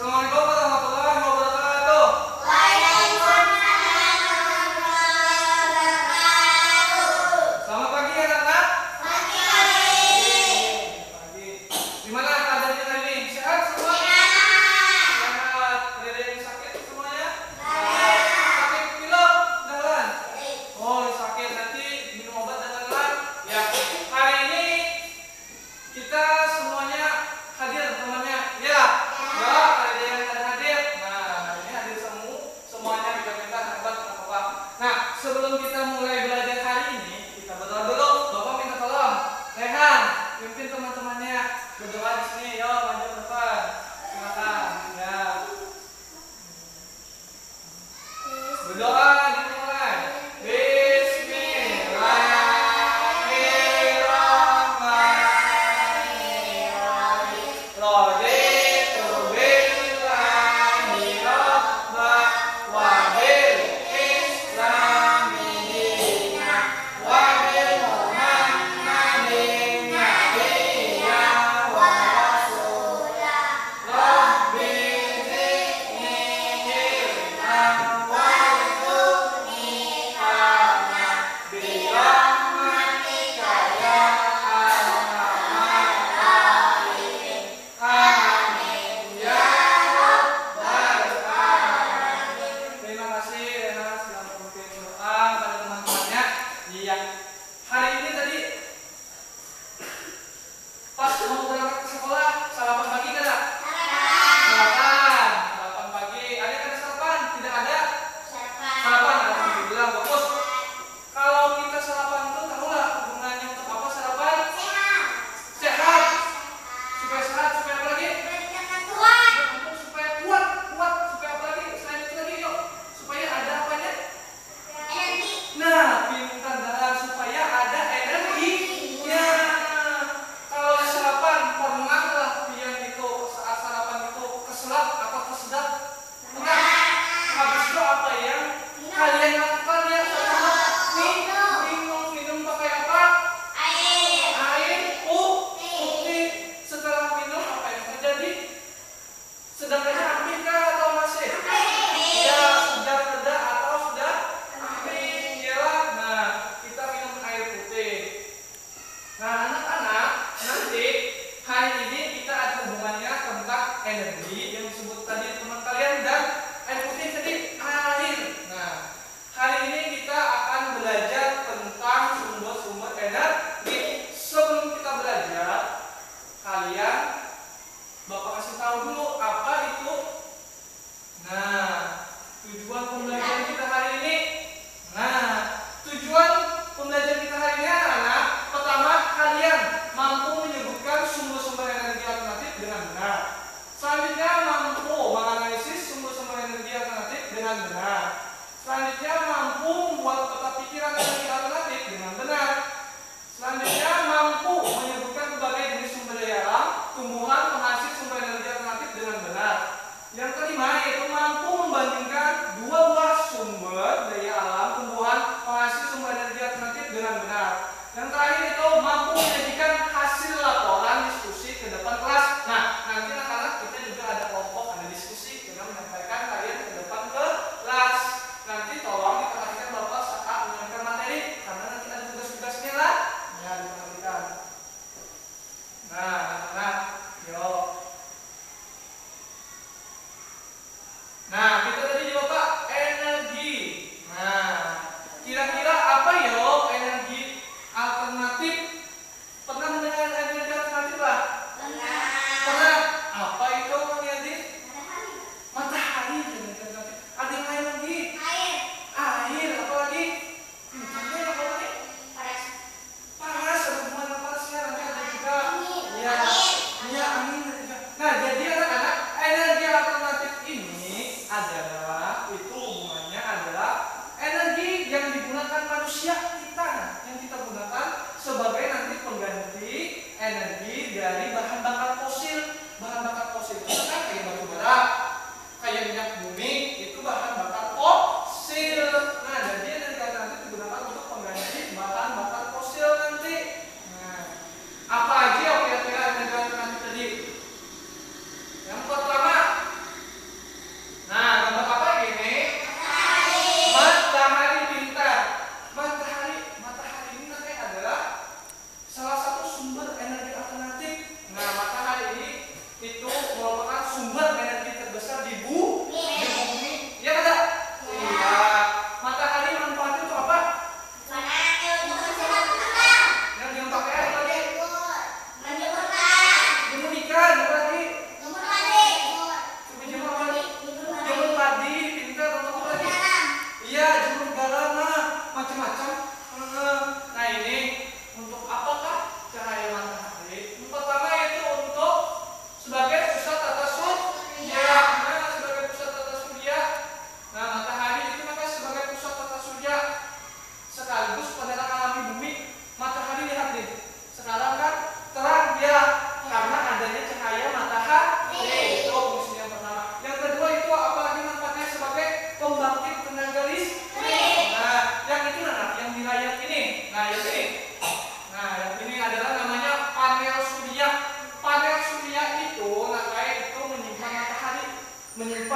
Assalamualaikum warahmatullahi wabarakatuh. Selamat pagi anak-anak. Pagi. Gimana keadaannya hari ini? Sehat semua? Sehat. Ada yang sakit semuanya? Sakit pilek, jalan. Oh, sakit nanti minum obat dan lain-lain. Ya. Hari ini kita semuanya hadir temannya. Ya. Ya, ada yang hadir. Nah, ini hadir semuanya minta obat apa-apa. Nah, sebelum kita mulai belajar hari ini, kita berdoa dulu. Bapak minta tolong. Rehan, pimpin teman-temannya berdoa di sini. Yo, maju ke depan. Silakan. Ya. Berdoa dimulai. Bismillahirrahmanirrahim. Raditu billahi rabba wa bil islami dina wa bi Muhammadin nabiyya wa rasula. Rabbi zidni ilman warzuqni ilma bi rahmatika ya arhamar rahimin. Amin ya rabbal alamin. Terima kasih Rehan sudah memimpin doa pada teman-temannya. Iya. Hari ini tadi pas mau berangkat ke sekolah, sarapan pagi kan? Sarapan pagi. Ada yang ada sarapan? Tidak ada? Sarapan, alhamdulillah, bagus. Kalau kita sarapan itu tahulah hubungannya untuk apa sarapan? Sehat. Supaya sehat, supaya apa lagi? Supaya kuat, supaya apa lagi? Selain itu lagi, yuk. Supaya ada apanya? Nah, pintar dan supaya ada energinya. Kalau sarapan, pernahlah yang itu saat sarapan itu keselak atau kesedap? Pernah? Habis itu apa yang kalian lakukan ya? Minum pakai apa? Air putih. Setelah minum apa yang terjadi? Sedang reda amin kah atau masih? Ya, sedang reda atau sudah amin. Iyalah. Nah, kita minum air putih. Nah, anak-anak, nanti hari ini kita ada hubungannya tentang energi yang disebut tadi teman kalian dan air putih tadi air. Nah, hari ini kita akan belajar tentang sumber-sumber energi. Sebelum kita belajar, kalian Bapak kasih tahu dulu apa itu. Nah, tujuan pembelajaran kita hari ini. Nah, tujuan pembelajaran kita hari ini anak-anak, pertama kalian mampu menyebutkan sumber-sumber energi alternatif dengan benar. Selanjutnya mampu menganalisis sumber-sumber energi alternatif dengan benar. Selanjutnya mampu membuat peta pikiran energi alternatif dengan benar. Selanjutnya mampu menyebutkan berbagai jenis sumber daya alam, tumbuhan, penghasil sumber energi alternatif dengan benar. Yang kelima yaitu mampu membandingkan dua buah sumber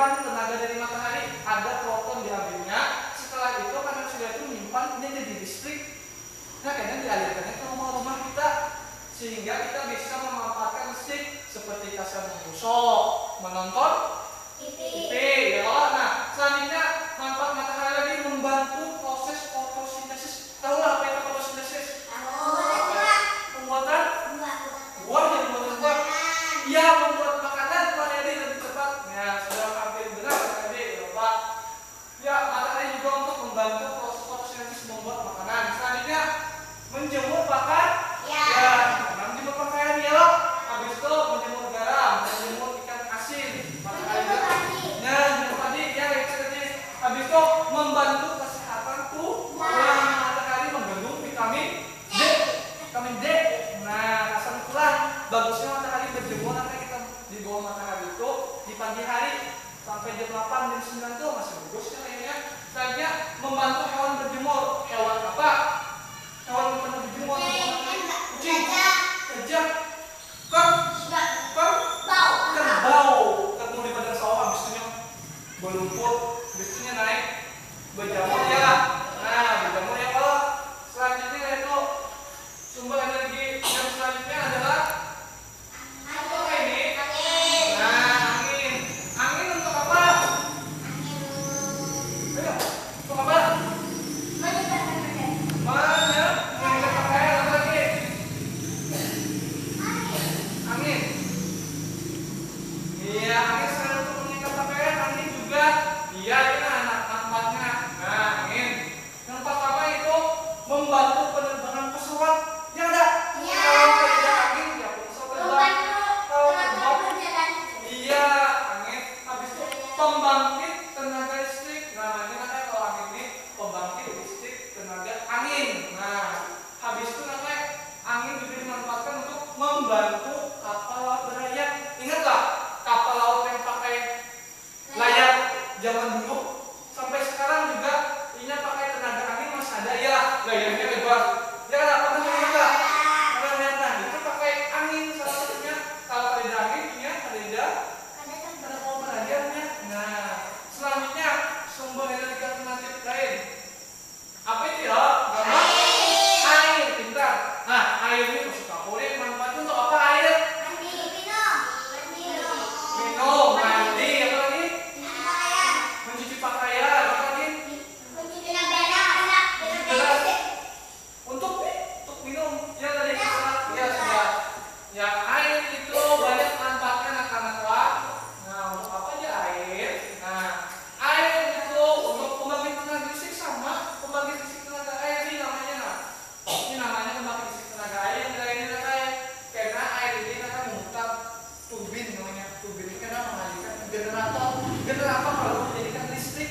menyimpan tenaga dari matahari, ada proton diambilnya. Setelah itu panel surya itu menyimpannya jadi listrik. Nah, kayaknya dialirkannya ke rumah-rumah kita sehingga kita bisa memanfaatkan listrik seperti kasar menggosok, menonton TV. Ya. Nah, selanjutnya manfaat matahari lagi membantu proses fotosintesis. Tahu nggak apa itu fotosintesis? Pembuatan buah yang membuat buah. Iya, membuat makanan matahari lebih cepat. Ya, sudah hampir benar tadi, Bapak. Ya, matahari juga untuk membantu proses fotosintesis membuat makanan. Selanjutnya menjemur pakaian. Ya, menjemur pakaian ya. Habis itu menjemur garam, menjemur ikan asin. Matahari juga. Ya, menjemur tadi ya tadi. Habis itu membantu kesehatan tubuh. Matahari mengandung vitamin D. Vitamin D. Nah, asam tulang. Bagusnya matahari berjemur nanti kita di bawah matahari itu di pagi hari sampai jam 8 jam 9 tuh masih bagus ya kayaknya. Selanjutnya membantu hewan berjemur. Hewan apa? Hewan berjemur. Kucing, gajah, kerbau. Ketemu di badan sawah habis itu berlumpur, habis itu naik berjamur ya. Nah, berjamur ya kalau selanjutnya yaitu sumber energi yang selanjutnya adalah apa ini? Nah, angin. Angin untuk apa? Ayo, untuk apa? Mana? Mengikat pakaian apa lagi? Angin. Iya, angin selain untuk mengikat pakaian, angin juga. Iya, ini anak manfaatnya. Nah, angin. Yang pertama itu membantu penerbangan pesawat. Ya ada. Kalau tidak ada angin, ya pesawat terbang. Kalau terbang, iya, angin. Habis itu pembangkit tenaga listrik. Namanya kan kalau angin ini pembangkit listrik tenaga angin. Nah, habis itu namanya angin juga dimanfaatkan untuk membantu kapal laut berlayar. Ingatlah kapal laut yang pakai layar zaman dulu sampai sekarang juga ini pakai tenaga angin masih ada ya, layarnya lebar. Ya kan pernah lihat nggak? Pernah lihat? Nah, itu pakai angin salah satunya. Kalau ada angin, ini ada kapal berlayarnya. Nah, selanjutnya sumber energi alternatif lain. Apa itu ya? Gambar? Air, pintar. Nah, air ini masuk kaporit. Manfaatnya untuk apa air? Minum, mandi, apa lagi? Mencuci pakaian, apa lagi? Untuk minum. Ya tadi ya sudah. Ya air itu banyak manfaatnya anak-anak. Nah, untuk apa aja air? Nah, air itu untuk pembangkit tenaga listrik sama pembangkit listrik tenaga air ini namanya. Nah, ini namanya pembangkit listrik tenaga air yang ini air. Karena air ini akan memutar turbin namanya. Turbin ini karena mengalirkan generator. Generator kalau menjadikan listrik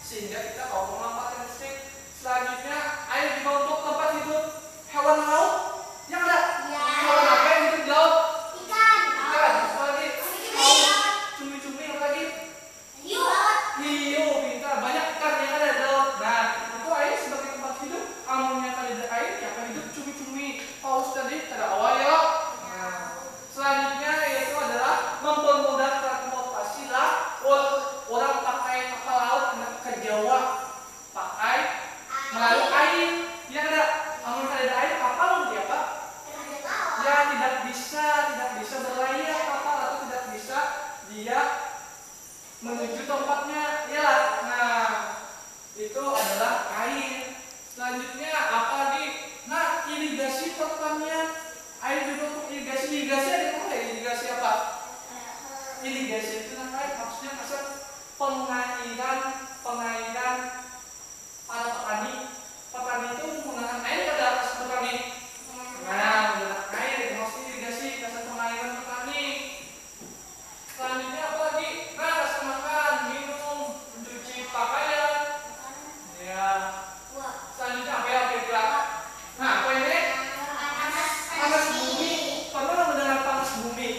sehingga kita kalau memanfaatkan listrik. Selanjutnya air juga untuk tempat hidup hewan laut. Yang ada hewan apa yang hidup di laut? Ikan. Apa lagi? Cumi-cumi apa lagi? Hiu, pintar. Banyak ikan yang ada di laut. Nah, itu air sebagai tempat hidup. Amunnya kan ada air, ya akan hidup cumi-cumi. Paus tadi ada awal ya. Nah, selanjutnya yaitu adalah mempermudah transportasi lah. Orang pakai kapal laut ke Jawa pakai melalui air. Ya ada. Amun ada air kapal untuk apa? Ya tidak bisa berlayar kapal atau tidak bisa dia menuju tempatnya ya. Nah, itu adalah air. Selanjutnya apa lagi? Nah, irigasi pertanian. Air juga untuk irigasi. Irigasi ada apa ya? Irigasi apa? Irigasi itu namanya maksudnya maksud pengairan para petani. Petani itu menggunakan air pada atas petani. Nah, menggunakan air itu maksudnya irigasi, kasar pengairan petani. Selanjutnya apa lagi? Nah, kasar makan, minum, mencuci pakaian. Ya. Selanjutnya apa ya kira-kira? Nah, apa ini? Panas bumi. Pernah mendengar panas bumi?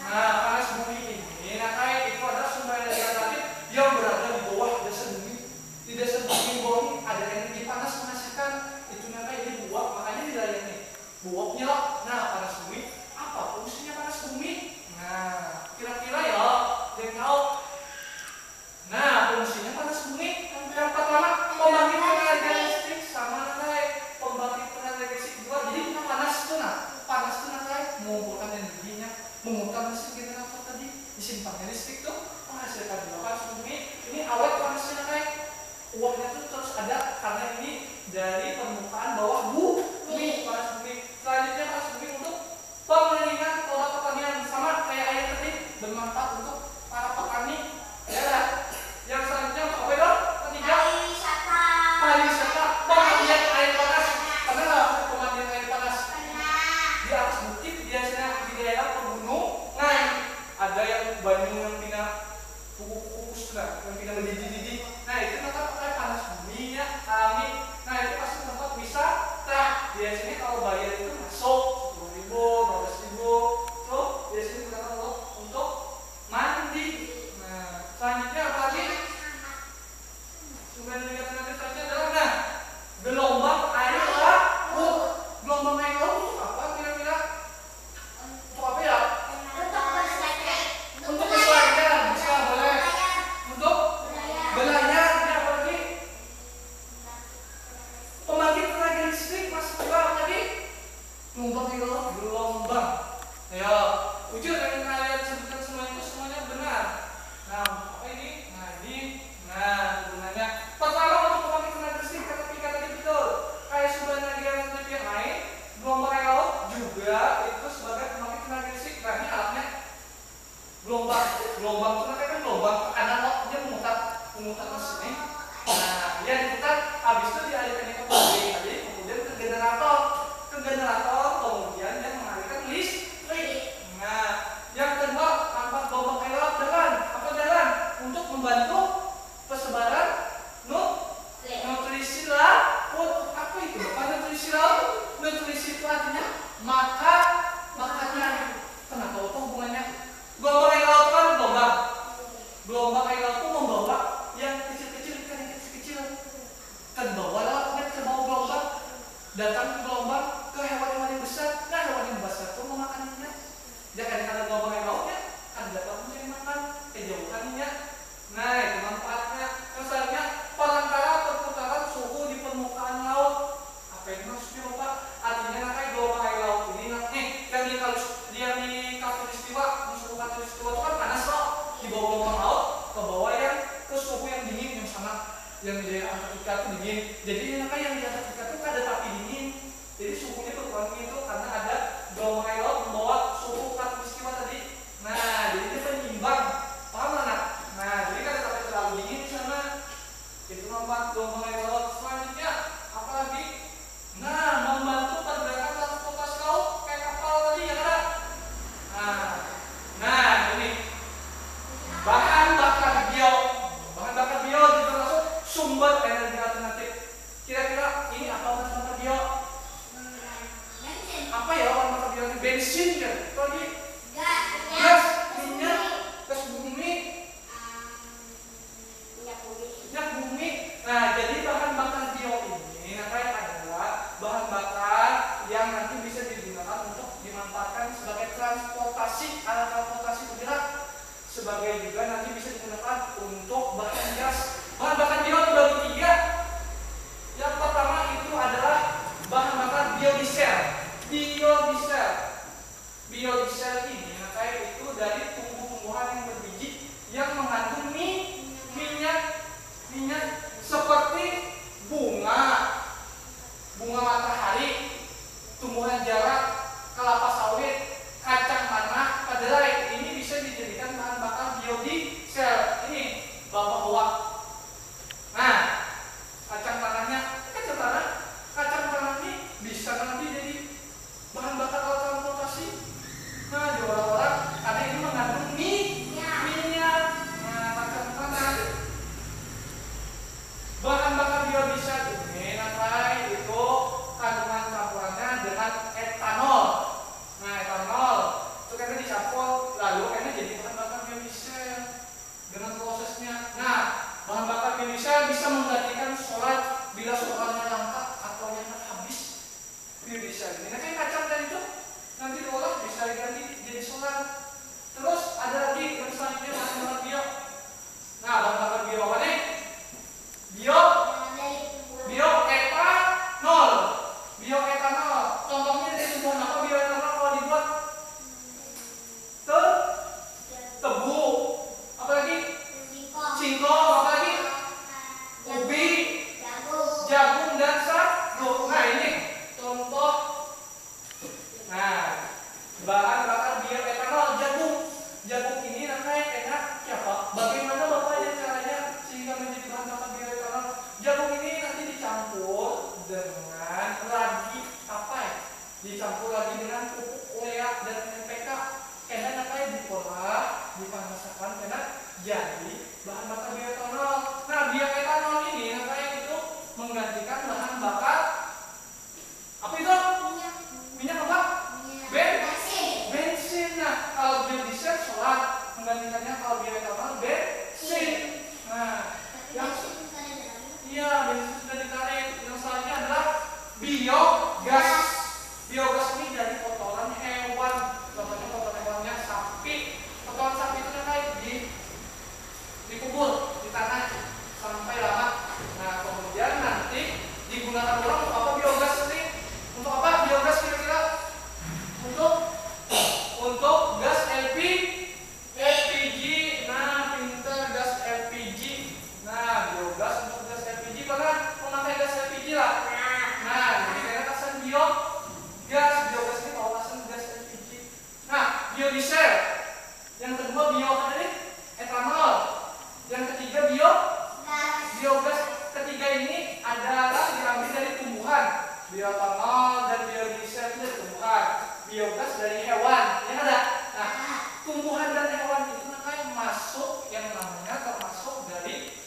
Nah, panas bumi ini namanya itu adalah sumber energi alternatif yang berada di bawah dasar bumi. Di dasar bumi bawah ini ada energi panas menghasilkan itu namanya dibuat, makanya dilayani buapnya lah. Nah, panas bumi apa fungsinya panas bumi? Nah, disimpannya listrik tuh menghasilkan juga panas bumi. Ini awet panasnya naik. Uapnya tuh terus ada karena ini dari permukaan bawah bumi, panas bumi. Selanjutnya panas bumi untuk pengeringan produk pertanian, sama kayak air tadi, bermanfaat untuk para petani. Ya, yang selanjutnya apa dong? Ketiga, pariwisata, pemandian air panas. Karena pemandian air panas di atas bukit biasanya di daerah pegunungan ada yang banyu yang tidak kuku-kuku sudah, yang tidak mendidih-didih. Nah itu tempat pakai panas bumi ya kami. Nah itu pasti tempat wisata. Biasanya kalau bayar itu masuk 10.000, 12.000. Tuh biasanya digunakan untuk mandi. Nah selanjutnya apa lagi? Sumber energi alternatif tadi adalah gelombang air laut. Gelombang air laut itu apa kira-kira? Untuk apa ya? Untuk berlayar, bisa boleh. Untuk berlayar, ya apa lagi? Pembangkit tenaga listrik masuk juga apa tadi? Gelombang air laut, gelombang. Ya, jujur yang kalian sebutkan semua itu semuanya benar. Nah, apa ini? Nah gunanya. Pertama untuk pembangkit tenaga listrik, kata tadi betul. Kayak sumber energi alternatif yang lain, gelombang air laut juga itu sebagai pembangkit tenaga listrik. Nah ini alatnya gelombang itu kan gelombang tekanan dia memutar mesin ini. Nah dia diputar, habis itu dialihkannya ke pembangkit tadi, kemudian ke generator, kemudian dia mengalirkan listrik. Nah yang kedua, tanpa gelombang air laut jalan untuk membantu persebaran nutrisi laut. Apa itu? Bukan nutrisi laut. Nutrisi itu artinya makanan. Kenapa apa hubungannya? Gelombang air laut kan gelombang air laut itu membawa yang kecil-kecil, ikan yang kecil-kecil terbawa lautnya, terbawa gelombang, datang ke gelombang ke hewan-hewan yang besar. Nah hewan yang besar itu memakannya. Jangan karena gelombang air lautnya kan dapat mencari makan, kejauhannya. Nah itu manfaatnya. Misalnya perantara perputaran suhu di permukaan laut. Apa yang maksudnya Bapak? Artinya kayak gelombang air laut ini yang di khatulistiwa, di suhu khatulistiwa itu kan panas loh. Di bawah gelombang laut ke bawah yang ke suhu yang dingin yang sama, yang di daerah Antartika itu dingin. Jadi yang di Antartika itu ada tapi dingin. Jadi suhunya berkurang itu karena ada gelombang air laut membawa suhu khatulistiwa tadi. Nah jadi dia penyeimbang. Paham anak? Nah jadi kan sampai terlalu dingin di sana. Itu manfaat gelombang air laut. Selanjutnya apa lagi? Nah membantu pergerakan transportasi laut kayak kapal tadi ya kan? Nah ini bahan bakar bio juga masuk sumber energi alternatif. Kira-kira diolah, dipanasakan karena jadi bahan bakar bioetanol. Nah, bioetanol ini kayak itu menggantikan bahan bakar apa itu? Minyak apa? Bensin. Nah, kalau biodiesel solar, menggantikannya kalau bioetanol bensin. Nah, yang iya, bensin sudah ditarik. Yang selanjutnya adalah biogas. Biogas ini dari kotoran hewan. Contohnya kotoran hewannya sapi. Kotoran sapi itu kayak dikubur di tanah sampai lama. Nah, kemudian nanti digunakan ulang untuk apa biogas ini? Untuk apa biogas kira-kira? Untuk gas LPG. Nah, pintar, gas LPG. Nah, biogas untuk gas LPG, pernah memakai gas LPG lah. Nah, jadi karena kasan biogas ini kawasan gas LPG. Nah, biodiesel. Yang kedua ini etanol. Yang ketiga biogas. Ketiga ini adalah diambil dari tumbuhan. Bioetanol dan biodiesel itu dari tumbuhan. Biogas dari hewan. Yang ada. Nah, tumbuhan dan hewan itu makanya masuk yang namanya termasuk dari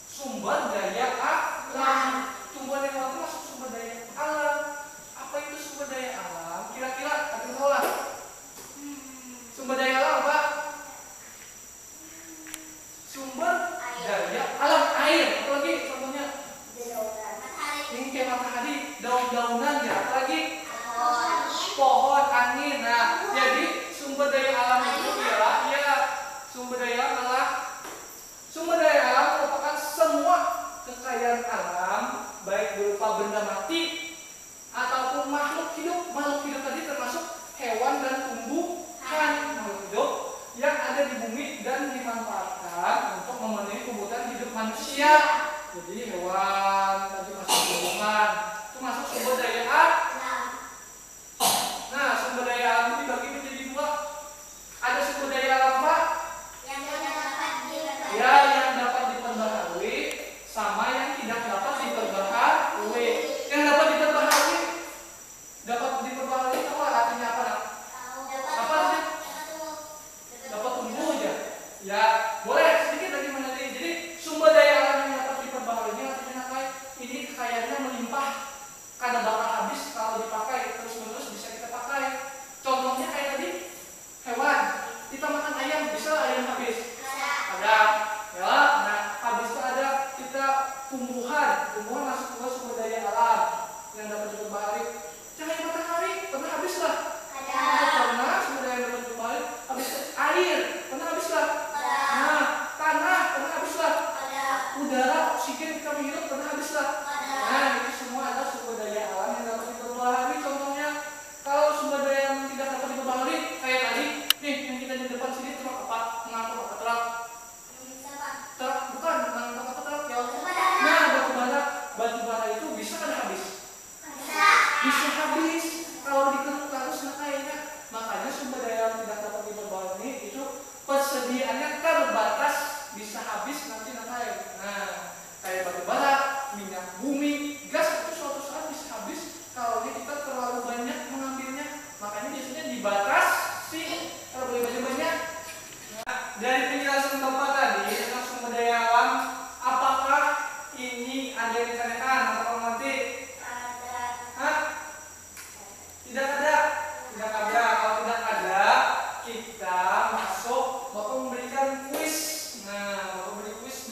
sumber daya alam. Tumbuhan dan hewan itu masuk sumber daya alam. Apa itu sumber daya alam? Kira-kira ada tahu lah. Sumber daya alam apa? Sumber daya alam air. Apa lagi contohnya? Ini kayak matahari, daun-daunan ya. Apa lagi? Pohon, angin. Nah, jadi sumber daya alam itu ialah sumber daya alam merupakan semua kekayaan alam, baik berupa benda mati ataupun makhluk hidup. Makhluk hidup tadi termasuk hewan dan tumbuhan, makhluk hidup yang ada di bumi dan dimanfaatkan untuk memenuhi kebutuhan hidup manusia. Jadi hewan tadi masuk tumbuhan, itu masuk sumber daya alam. Nah, sumber daya alam itu dibagi menjadi dua. Ada sumber daya alam apa? Yang dapat diperbaharui sama yang tidak dapat diperbaharui. Yang dapat diperbaharui itu artinya apa? Apa artinya? Dapat tumbuh aja. Ya, boleh sedikit lagi meneliti. Jadi sumber daya alam yang dapat diperbaharui ini artinya kayak ini kekayaannya melimpah. Karena bakal habis kalau dipakai terus-menerus bisa kita pakai. Contohnya kayak tadi hewan, kita makan ayam, bisa ayam habis? Ada. Ya, nah habis itu ada kita tumbuhan masuk ke sumber daya alam yang dapat diperbaharui. Cahaya matahari pernah habis lah? Pernah. Sumber daya yang dapat diperbaharui. Habis itu air pernah habis lah? Nah, tanah pernah habis lah? Udara, oksigen kita menghirup pernah habis lah? Nah, itu semua adalah sumber daya alam yang dapat diperbaharui. Contohnya, kalau sumber daya yang tidak dapat diperbaharui, kayak tadi, nih yang kita di depan sini truk apa? Mengangkut apa truk? Truk bukan, mengangkut apa truk ya? Nah, batu bara itu bisa kan habis? Bisa habis kalau dikeruk terus kayaknya. Makanya sumber daya yang tidak dapat diperbaharui itu persediaannya terbatas, bisa habis nanti. Nah, kayak batu bara, minyak bumi, gas itu suatu saat bisa habis kalau kita terlalu banyak mengambilnya. Makanya biasanya dibatasi kalau boleh banyak. Nah, dari penjelasan Bapak tadi tentang sumber daya alam, apakah ini ada yang ditanyakan atau nanti? Hah? Tidak ada. Kalau tidak ada, kita masuk. Bapak memberikan kuis. Nah, Bapak beri kuis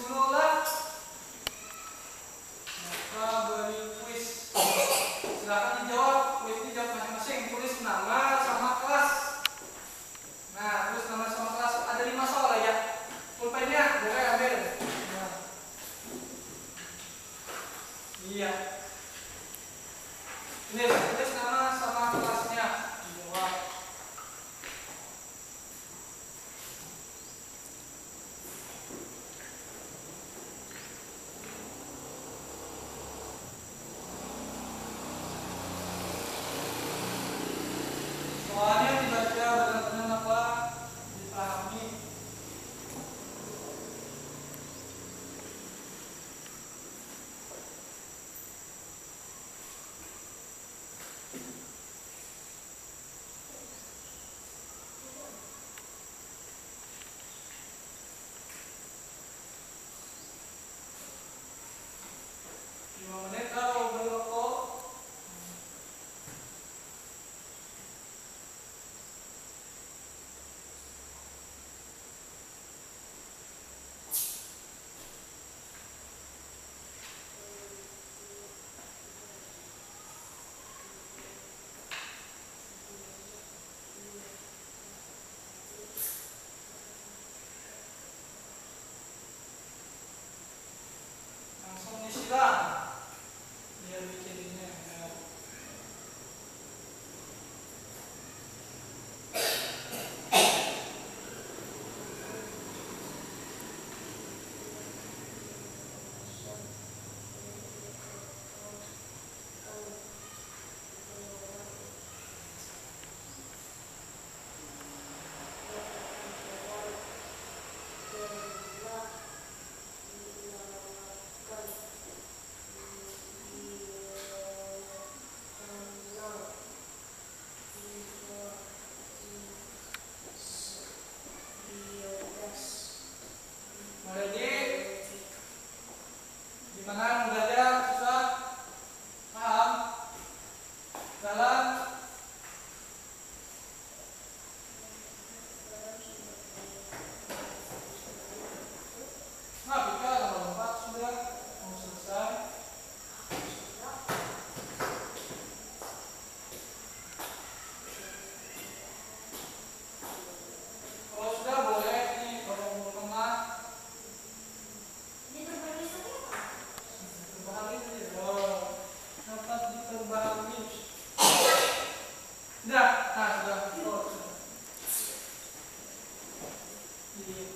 Iya.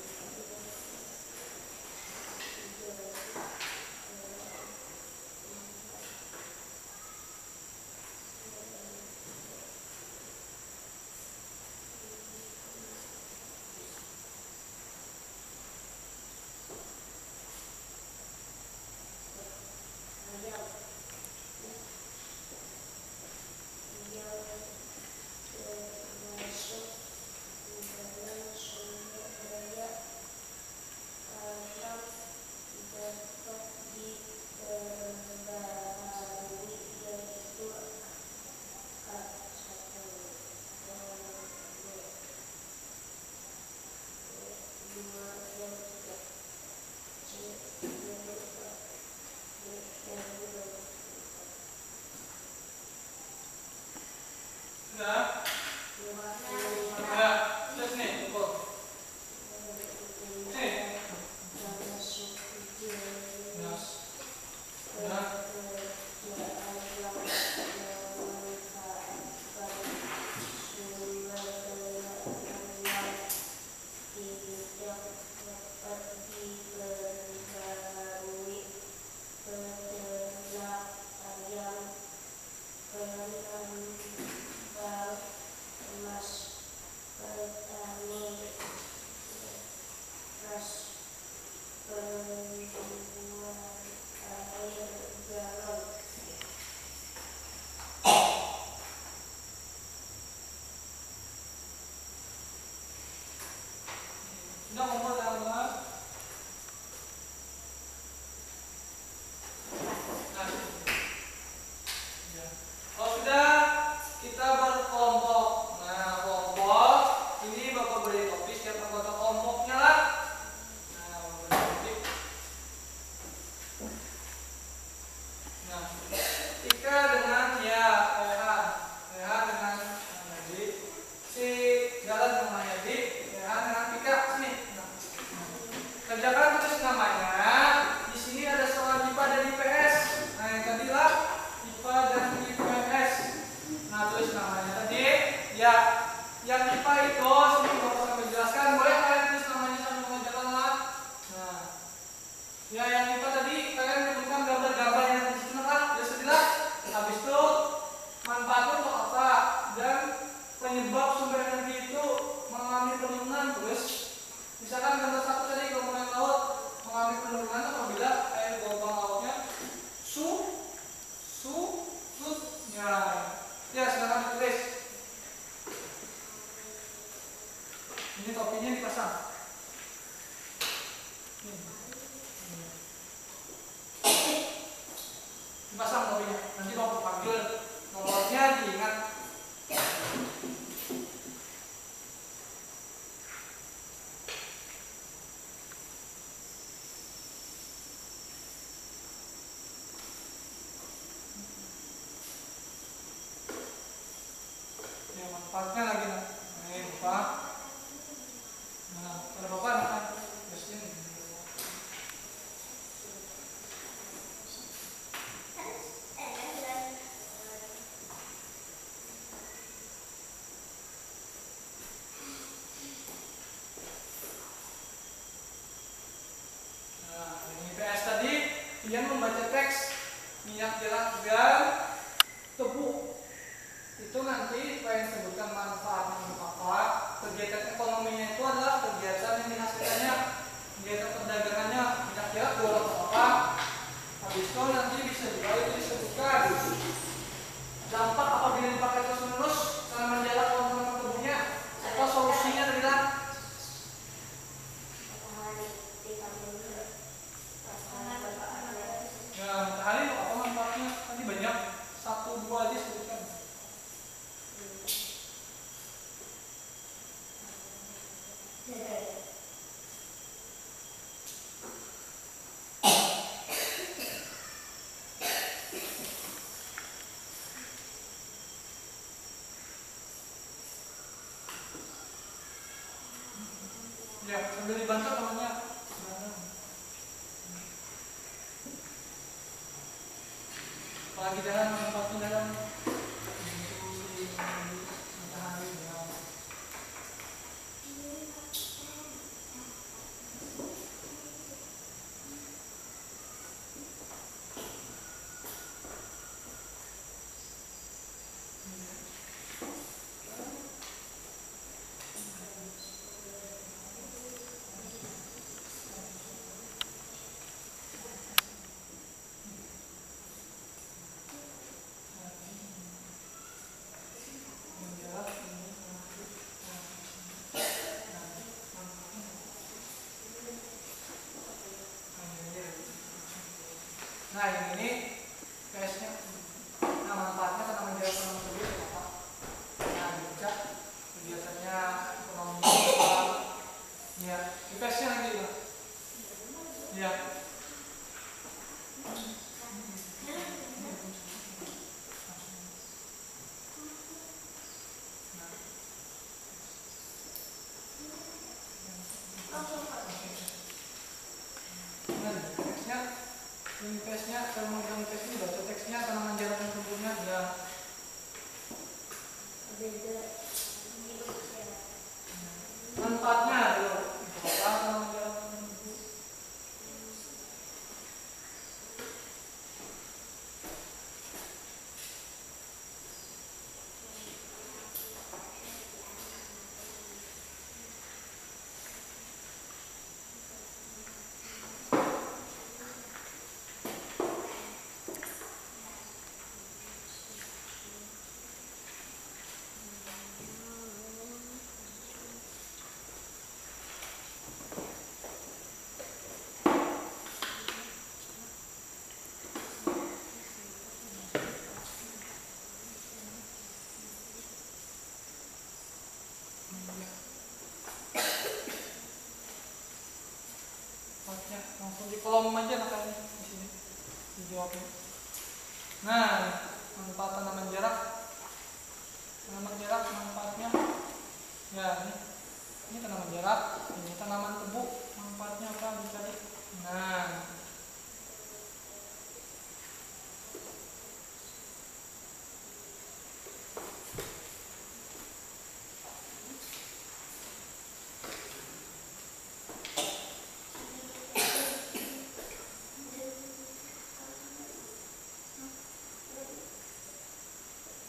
Sudah? Ya, terus nih, pukul. Sini. Nas. Sudah. Sudah ngomong dalam. Kalau sudah, kita berkelompok. Nah, kelompok ini Bapak beri topik setiap anggota kelompoknya lah. Nah, Bapak beri topik. Nah, Ika dengan ya, PH dengan Mahdi, si Jalan dengan Mahdi, PH dengan Pika sini. Nah, kerjakan tulis namanya. Di sini ada soal IPA dan IPS. Nah, yang tadi lah IPA dan IPS. Nah, tulis namanya tadi. Ya, yang IPA itu sini Bapak sambil jelaskan. Boleh kalian tulis namanya sambil mengerjakan lah. Nah, ya yang IPA tadi kalian menemukan gambar-gambar yang di situ kan? Ya sudah. Habis itu manfaatnya untuk apa dan penyebab sumber energi itu mengalami penurunan. Terus misalkan gambar satu tadi gelombang laut mengalami penurunan apabila air gelombang lautnya ya silakan ditulis. Ini topinya dipasang. Dipasang topinya. Nanti Bapak panggil nomornya diingat. Ya, manfaatnya lagi. Nah, ini Bapak. Nah, ada Bapak nah, terus ini. Nah, ini PS tadi dia membaca teks minyak jelak dan tebu. Itu nanti apa yang disebutkan manfaatnya apa? Kegiatan ekonominya itu adalah kegiatan yang dihasilkannya, kegiatan perdagangannya minyak jelak jual atau apa. Habis itu nanti bisa juga itu disebutkan dampak apabila dipakai terus menerus tanaman jelak tanaman tebunya. Apa solusinya adalah ya matahari apa manfaatnya? Nanti banyak 1-2 aja sebutkan. Ya, sambil dibantu temannya. Apalagi dalam manfaatnya dalam matahari. Ya, dipesnya lagi lah. Ya. Teksnya, kalau mau bilang teks ini baca teksnya, tanaman jarak yang tumbuhnya ya. Manfaatnya dulu. Untuk apa tanaman jarak yang tumbuh? Langsung di kolom aja makanya di sini dijawabnya. Nah, manfaat tanaman jarak manfaatnya ya ini tanaman jarak, ini tanaman tebu, manfaatnya apa dicari. Nah,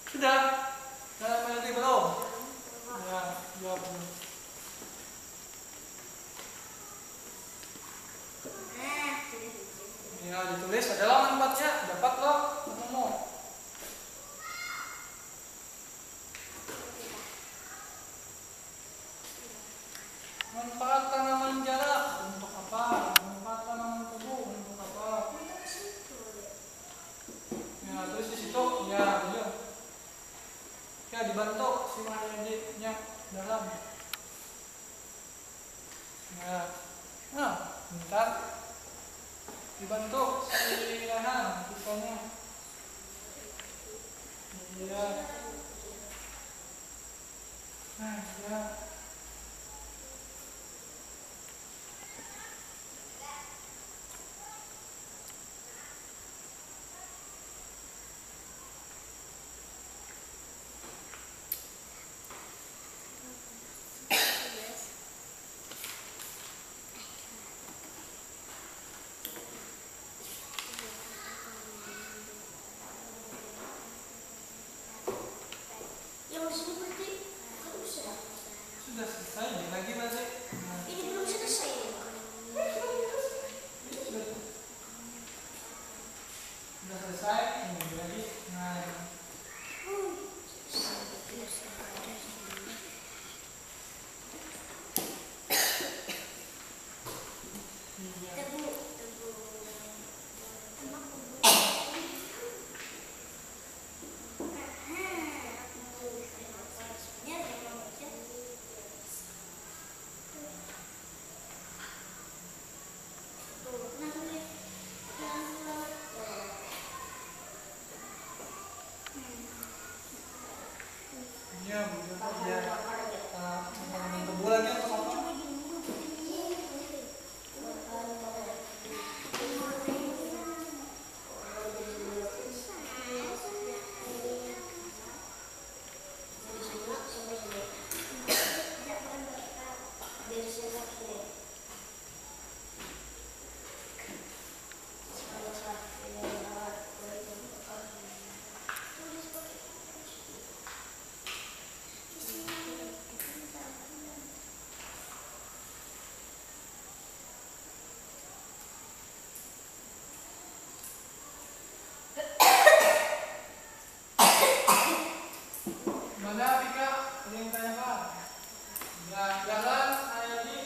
sudah mengerti belum? Ya, jawab dulu. Ya, ditulis adalah manfaatnya, dapat loh ketemu. Manfaat tanaman jarak untuk apa? Manfaat tanaman tebu untuk apa? Ya, terus di situ ya, iya. Ya, dibantu si Mahyadi-nya dalam. Ya. Nah, bentar. Dibantu si Rehan kisahnya. Iya. Nah, ya. Sudah selesai, lagi masih. Ini belum selesai. Sudah selesai, ini lagi. Nah, ya, ya. Tanaman tebu lagi untuk apa? Mana Pika? Ada yang tanya Pak? Ya, jalan Ayadi.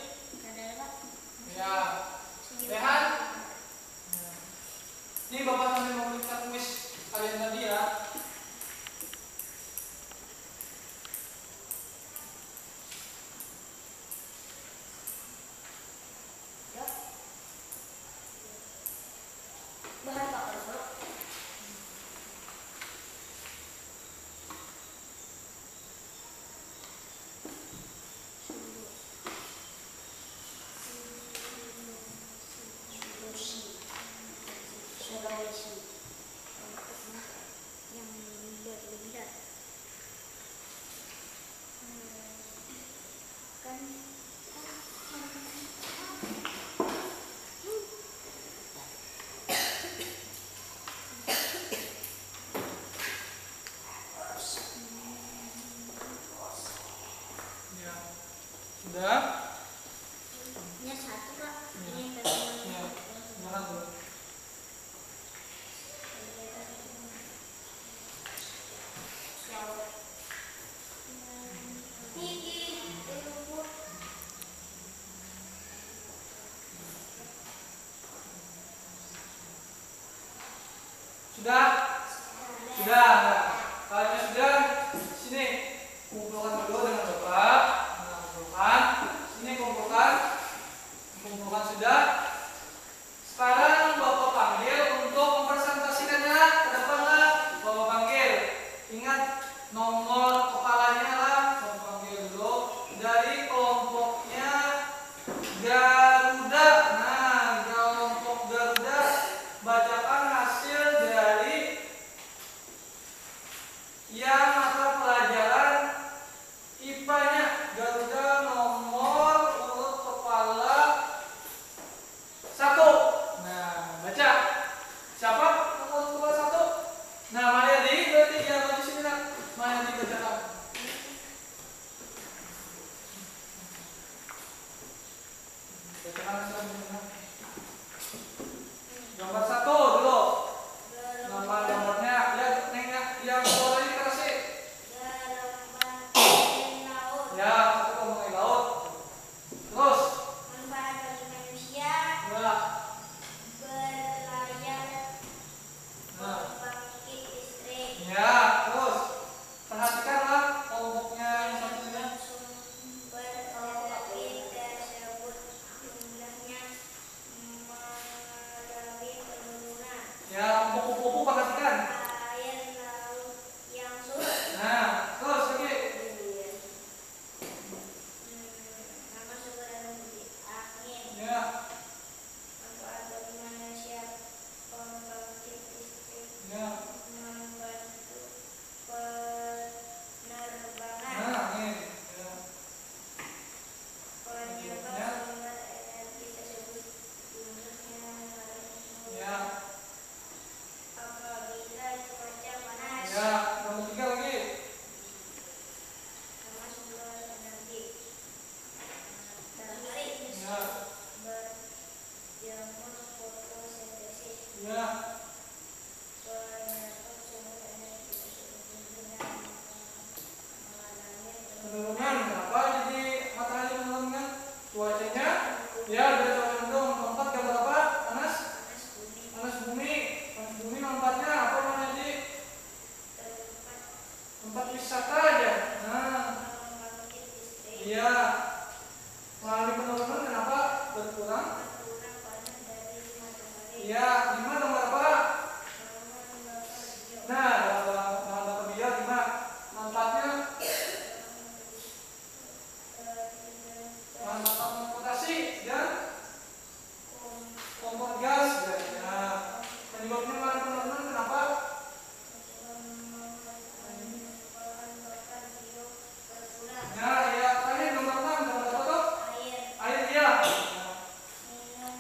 Sudah? Sudah. Nah, kalau sudah, sini kumpulkan dulu dengan Bapak. Nah, kumpulkan. Sini kumpulkan. Kumpulkan sudah. Sekarang Bapak panggil untuk mempresentasikannya ke depan lah. Bapak panggil. Ingat nomor kepalanya lah. Bapak panggil dulu dari kelompoknya Garuda. Nah, kelompok Garuda bacakan hasil dari yang mata pelajaran IPA-nya. Garuda nomor urut kepala 1. Nah, baca. Siapa nomor urut kepala 1? Nah, Mariadi berarti ya baca sini nak. Mariadi bacakan. Bacakan hasilnya. Gambar 1 dulu. Gambarnya lihat nengnya yang suaranya dikasih. Ya, satu mengenai laut. Terus. Manfaat bagi manusia. Ya. Berlayar. Nah. Pembangkit listrik. Ya, terus. Perhatikanlah kelompoknya yang satunya. Sumber energi tersebut jumlahnya mengalami penurunan. Ya, kupu-kupu perhatikan. Air laut yang surut. Nah, terus lagi. Nama sumber energi angin. Ya. Manfaat bagi manusia pembangkit listrik. Ya. Membantu penerbangan. Nah, ini. Ya. Penyebab Ya. sumber energi tersebut jumlahnya mengalami penurunan. Ya. Apabila cuaca panas. Ya, nomor 3 lagi. Nama sumber energi matahari. Ya. Berjamur fotosintesis. Ya. Penyebab sumber energi tersebut jumlahnya mengalami Penurunan. penurunan. Kenapa jadi matahari menurunkan? Cuacanya. Ya, udah cuaca mendung. Keempat gambar apa? Panas. Panas bumi. Panas bumi. Panas bumi manfaatnya apa Mariadi? Tempat Tempat wisata aja. Nah, pembangkit listrik. iya. Mengalami penurunan kenapa? Berkurang. Penurunan panas dari matahari. Iya, lima gambar apa? Bahan bakar bio. Nah, bahan bakar bio lima. Manfaatnya bahan bakar transportasi dan kompor gas. Nah, penyebabnya mengalami penurunan kenapa? Bahan bakar bio berkurang. Nah, ya terakhir gambar 6 gambar apa tuh? Air Air dia. Nah, minum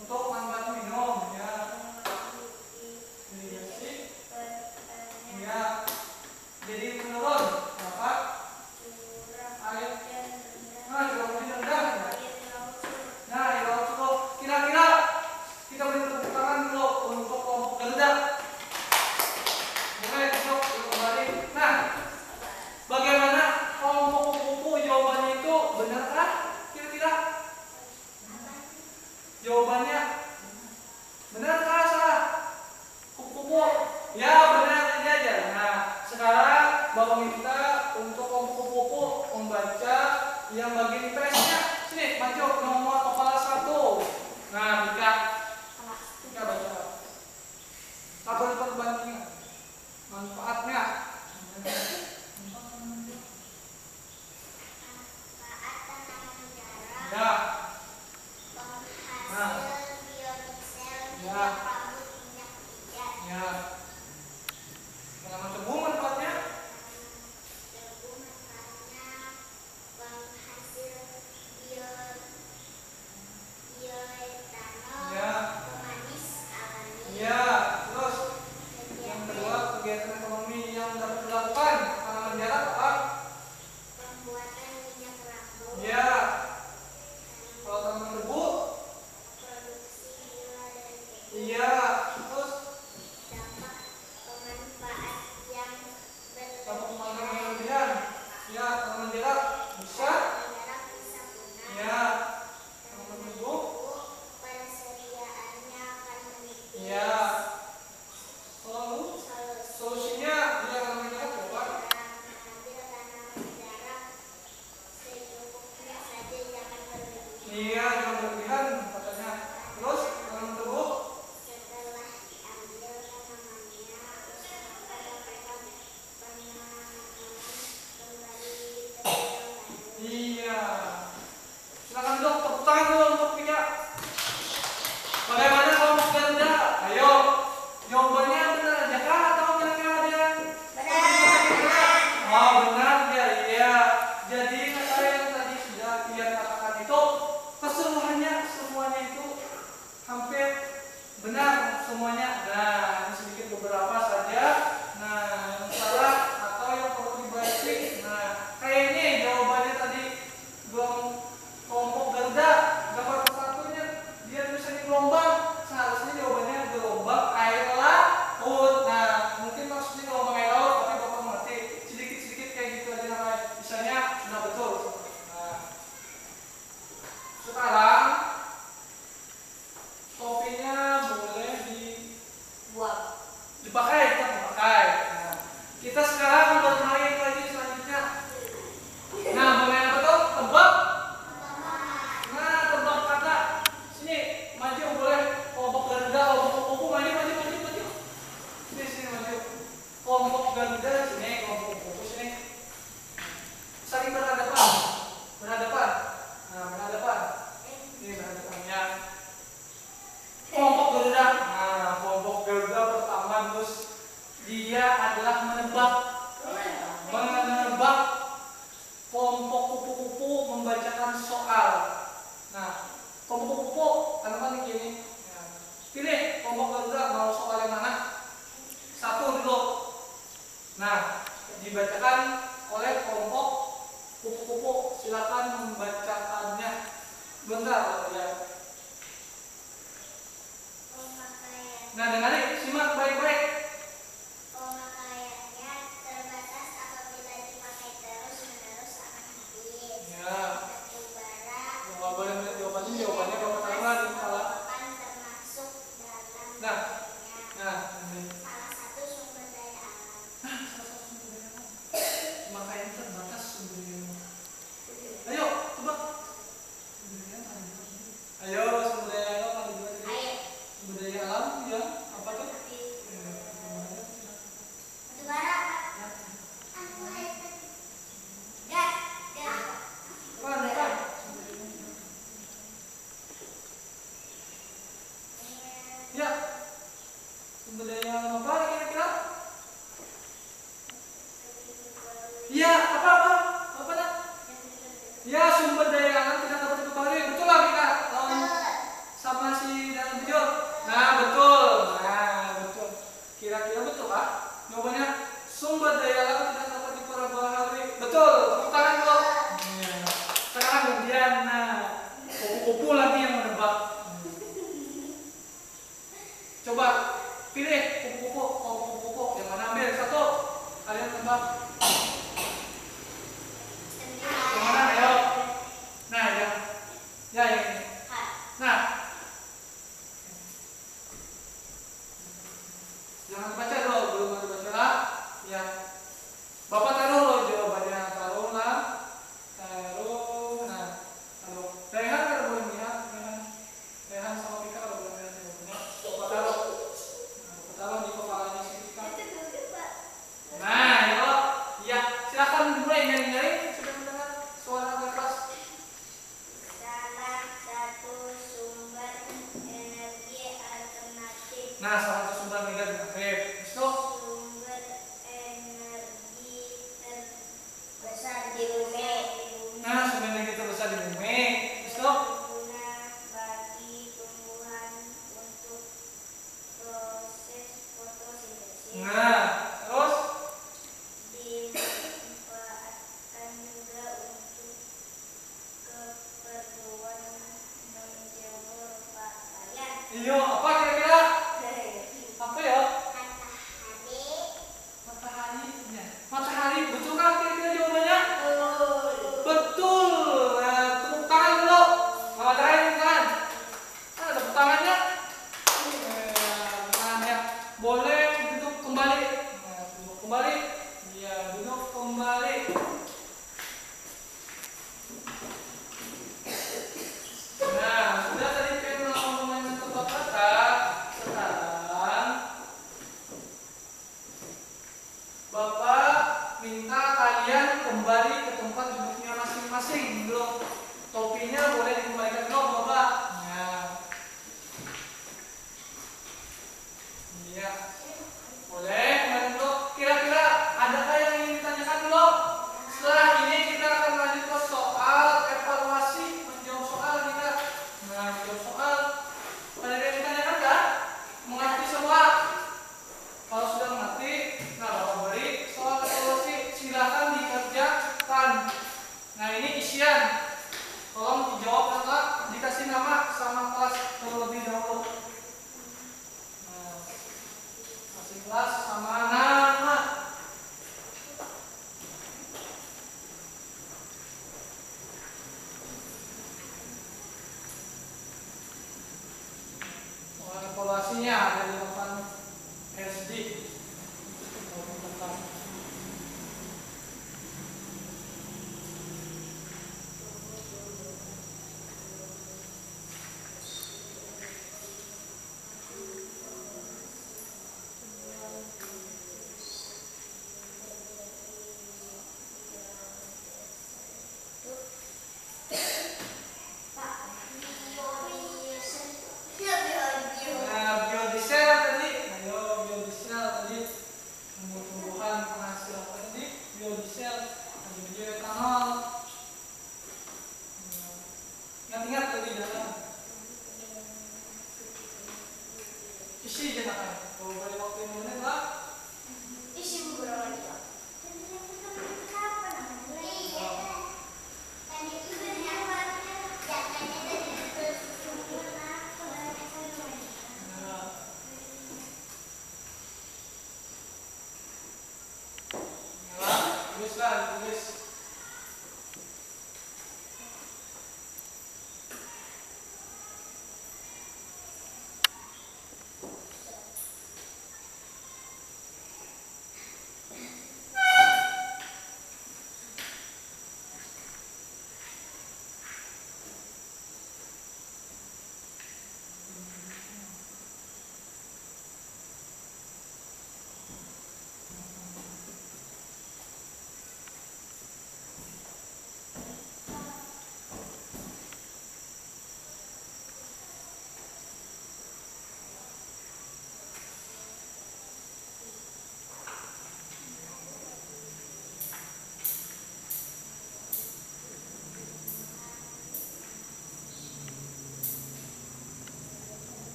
untuk manfaat minum ya. irigasi pertanian. Ya. Jadi menurun. Kenapa? Curah Air. hujan rendah. Nah, curah hujan rendah. Air laut surut. Nah, ya cukup. Kira-kira kita beri tepuk tangan dulu untuk kelompok Garuda. Boleh besok kembali. Nah, bagaimana kelompok kupu-kupu jawabannya itu benarkah? Kira-kira jawabannya benarkah salah? Kupu-kupu? Ya benar ini aja. Nah, sekarang Bapak minta untuk kelompok kupu-kupu membaca yang bagian IPS-nya. Sini, maju nomor kepala 1. Nah, Tika baca. Tabel perbandingan manfaatnya. Manfaat tanaman garam. Ya. Penghasil Iya, jangan berlebihan katanya. Terus tanam tebu. Setelah diambil tanamannya, usahakan penanaman kembali terlebih dahulu. Iya. Silakan dok, tepuk tangan dulu untuk Pika. Bagaimana kelompok ganda? Ayo, jawabannya benar aja kah atau kira-kira ada yang oh benar ya, iya. Jadi kata yang tadi sudah Ian katakan itu keseluruhannya semuanya itu hampir benar semuanya. Nah, ini sedikit beberapa saja. Nah, yang salah atau yang perlu dibaiki. Nah, kayak ini jawabannya tadi belum kelompok ganda. Gambar satunya dia tulisannya gelombang. Seharusnya jawabannya gelombang air laut. Nah, mungkin maksudnya gelombang air laut, tapi bapak mengerti sedikit-sedikit kayak gitu aja namanya. Misalnya sudah betul. Nah, sekarang topinya boleh dipakai, kita pakai. Nah, kita sekarang bermain lagi selanjutnya. Nah, bermain apa tuh? Tebak. Nah, tebak kata. Sini, maju boleh. Kelompok ganda, kelompok kupu, maju. Sini maju. Kelompok ganda sini, kelompok kupu sini. Saling berhadapan. Nah, berhadapan. Ini berhadapannya. Kelompok ganda. Nah, kelompok ganda pertama Gus. Dia adalah menebak. Kelompok kupu-kupu membacakan soal. Nah, kelompok kupu kan gini. Ya. Pilih kelompok ganda mau soal yang mana? Satu dulu. Nah, dibacakan oleh kelompok kupu-kupu. Silakan membacakannya. Bentar ya. Nah, dengarin, simak baik-baik. Pemakaiannya terbatas apabila dipakai terus-menerus akan habis. Ya. Batubara Jawabannya bapak tahu lagi salah. termasuk dalam Nah. bagiannya. Nah, ini. Salah satu sumber daya alam. Makanya terbatas sumbernya. Ayo, coba. Ayo, sumber daya alam ada dua tadi. Air. Sumber daya alam yang apa tuh? Batubara. Gas. Bukan. Ya. Sumber daya alam apa kira-kira? Iya, apa? Apa dah? Ya, sumber daya alam tidak dapat diketahui. Betul lah kita. Sama si dalam video. Nah, betul. Kira-kira betul kah? Jawabannya sumber daya alam tidak dapat diperbaharui. Betul. Tepuk tangan dulu. Iya. Sekarang kemudian, nah, kupu-kupu lagi yang menebak. Coba pilih kupu-kupu yang mana ambil satu. Kalian tebak. Yang mana? Ayo. Nah, ya yang ini. Nah, jangan baca dulu, belum ada baca. Ya, bapak taruh loh jawabannya, taruhlah, nah, taruh. Rehan kalau boleh lihat, Rehan sama Pika kalau boleh lihat jawabannya. Bapak taruh, bapak taruh di kepalanya si Pika. Nah, ya, silakan mulai nyari-nyari. Sudah mendengar suara agak keras. Salah satu sumber energi alternatif. Nah, salah satu sumber energi alternatif. Terus, Sumber energi terbesar di bumi. nah, sumber energi terbesar di bumi. Terus, Berguna bagi tumbuhan untuk proses fotosintesis. nah, terus, Dimanfaatkan juga untuk keperluan menjemur pakaian. iya, apa kira-kira? Apa ya? Matahari. Matahari, betul kan kira-kira jawabannya? Betul. Nah, tepuk tangan dulu. Matahari bukan? Kan ada tepuk tangannya. Tangannya boleh duduk kembali. Nah, duduk kembali. Iya, duduk kembali. Ingat tadi dalam isi jenaka. Oh, balik waktu yang menit lah. Isi beberapa dia. Tulis.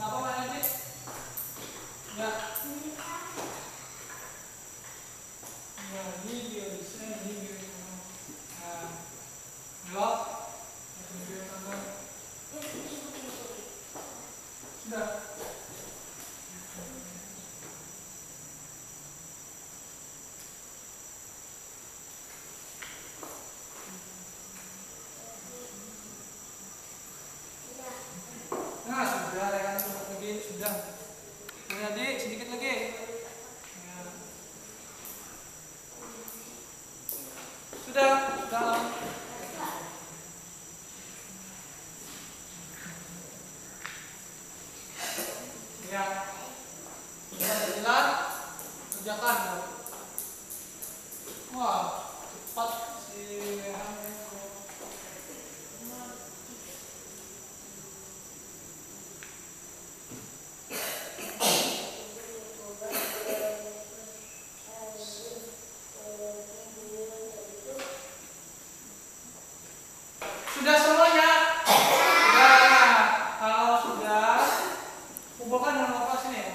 Kenapa mana ini? Ya. Ya, ini dia di sini, ini dia. Nah, belok. Sudah. Nah, sudah rekan lagi sudah. Ini adik sedikit lagi. Ya. Sudah. Ya. Sudah jelas. Kerjakan. Wah, cepat sih. Sudah semuanya? Sudah. Kalau sudah, kumpulkan dengan lokas ini.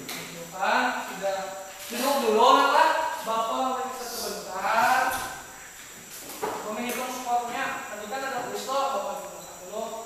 Kumpulkan, sudah. Duduk dulu, lah. Bapak meriksa sebentar. Bapak menghitung skornya. Tadi kan ada kuis toh, Bapak hitung dulu.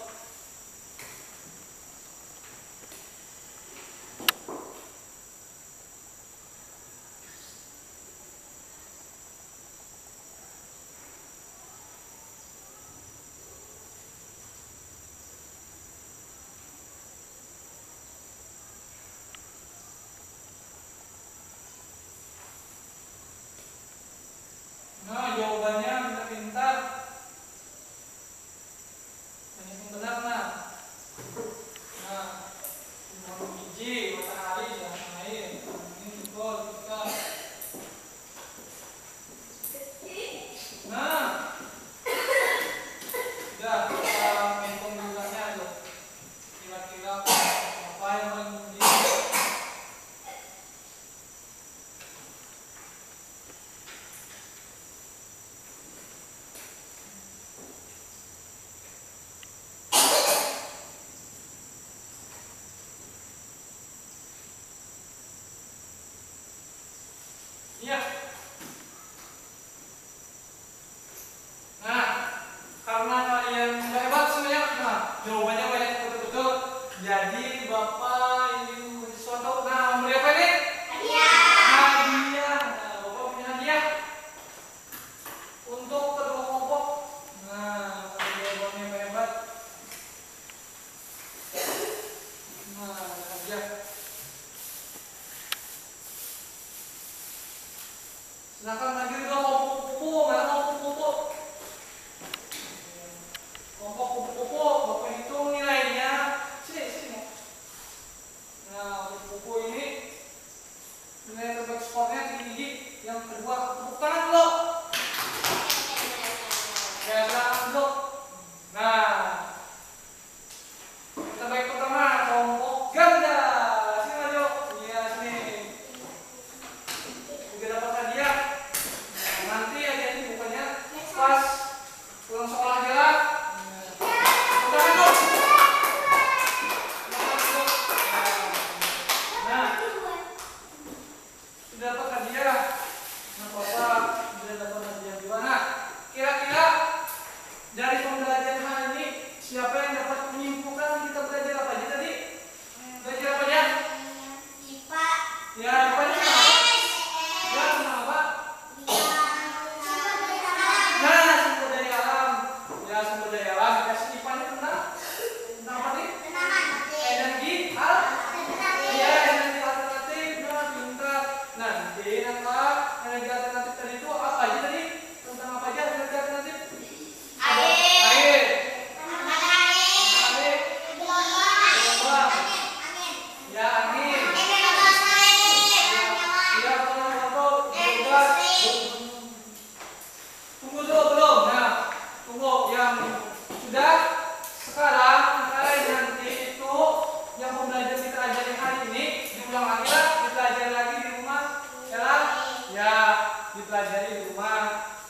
Nah, jawabannya pintar-pintar. Banyak yang benar, nah. Nah, bukan biji, matahari, jangan air. Ini jempol, kita. Nah, sudah kita menghitung jumlahnya aja. Kira-kira apa yang paling tinggi?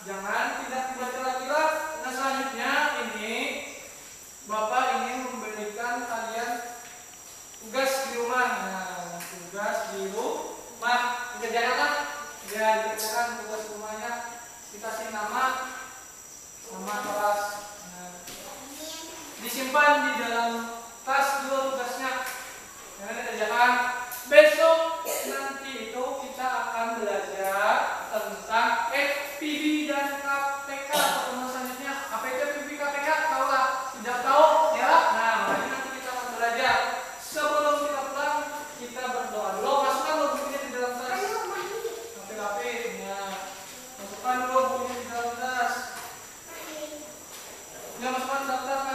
jangan tidak dibaca lagi-lah. Nah, selanjutnya ini Bapak ingin memberikan kalian tugas di rumah. Nah, tugas di rumah dikerjakan kan? Ya, dikerjakan tugas rumahnya. Dikasih nama kelas. Nah, disimpan di dalam tas dulu tugasnya. Jangan dikerjakan. Besok nanti itu kita akan belajar tentang FPV dan KPK. Teman selanjutnya, apa itu FPV KPK? Tahu lah? Tidak tahu? Ya. Nah, nanti kita akan belajar. Sebelum kita pulang, kita berdoa dulu. Masukkan dulu bukunya di dalam tas. KPK-nya. Masukkan dulu bukunya di dalam tas. Ya, masukkan daftar.